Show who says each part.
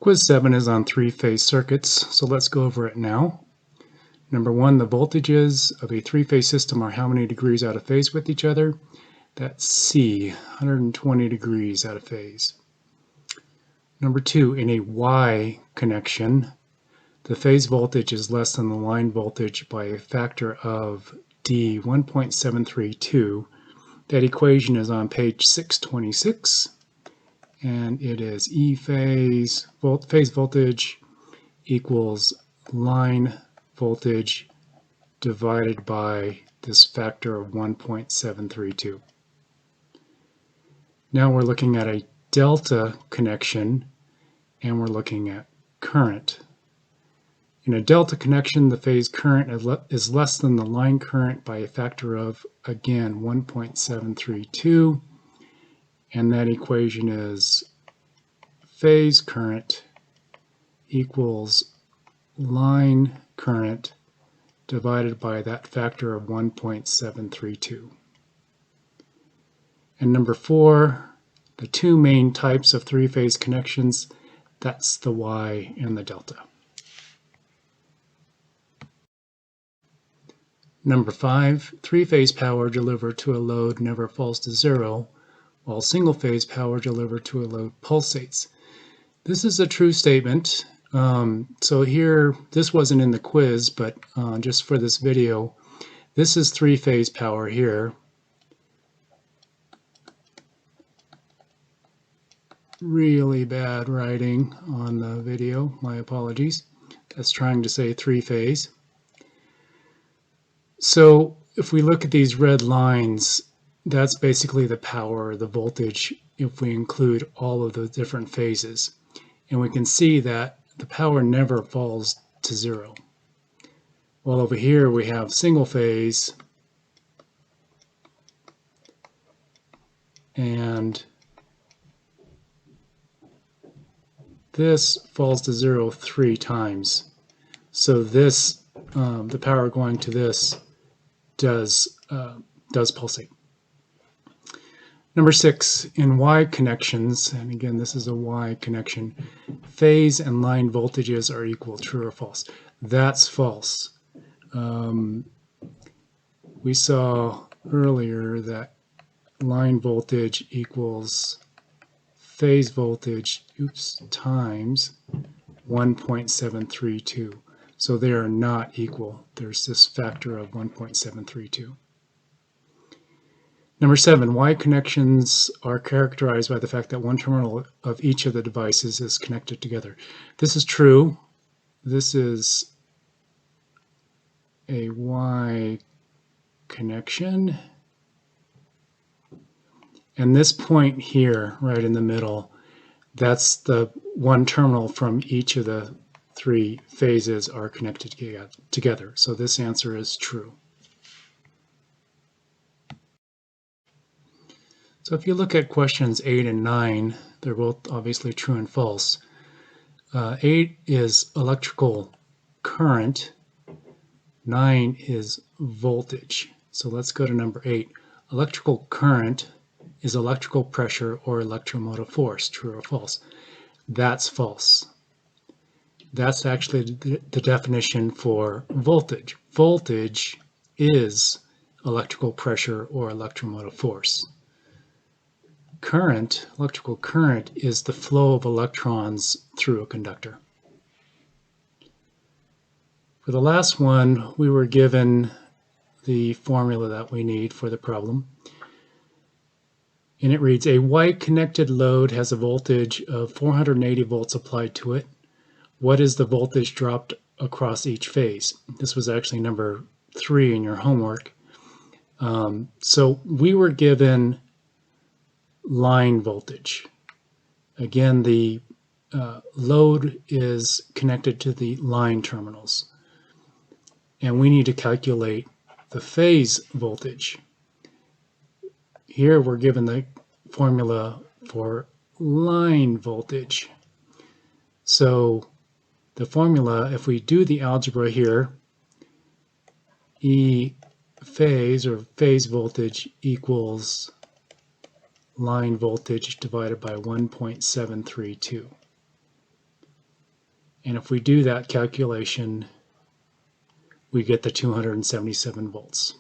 Speaker 1: Quiz 7 is on three-phase circuits, so let's go over it now. Number 1, the voltages of a three-phase system are how many degrees out of phase with each other? That's C, 120 degrees out of phase. Number 2, in a Y connection, the phase voltage is less than the line voltage by a factor of D, 1.732. That equation is on page 626. And it is E phase voltage equals line voltage divided by this factor of 1.732. Now we're looking at a delta connection, and we're looking at current. In a delta connection, the phase current is less than the line current by a factor of, again, 1.732. And that equation is phase current equals line current divided by that factor of 1.732. And number 4, the two main types of three-phase connections, that's the Y and the delta. Number 5, three-phase power delivered to a load never falls to zero, while single-phase power delivered to a load pulsates. This is a true statement. So here, this wasn't in the quiz, but just for this video, this is three-phase power here. Really bad writing on the video, my apologies. That's trying to say three-phase. So if we look at these red lines, that's basically the power, the voltage, if we include all of the different phases. And we can see that the power never falls to zero. While over here we have single phase, and this falls to zero 3 times. So this, the power going to this does pulsate. Number 6, in Y connections, and again this is a Y connection, phase and line voltages are equal, true or false? That's false. We saw earlier that line voltage equals phase voltage, times 1.732. So they are not equal. There's this factor of 1.732. Number 7, Y connections are characterized by the fact that one terminal of each of the devices is connected together. This is true. This is a Y connection. And this point here, right in the middle, that's the one terminal from each of the 3 phases are connected together. So this answer is true. So if you look at questions 8 and 9, they're both obviously true and false. 8 is electrical current, 9 is voltage. So let's go to number 8. Electrical current is electrical pressure or electromotive force, true or false? That's false. That's actually the definition for voltage. Voltage is electrical pressure or electromotive force. Current, electrical current, is the flow of electrons through a conductor. For the last one, we were given the formula that we need for the problem. And it reads, a Y-connected load has a voltage of 480 volts applied to it. What is the voltage dropped across each phase? This was actually number 3 in your homework. So we were given line voltage. Again, the load is connected to the line terminals. And we need to calculate the phase voltage. Here we're given the formula for line voltage. So the formula, if we do the algebra here, E phase or phase voltage equals line voltage divided by 1.732. And if we do that calculation, we get the 277 volts.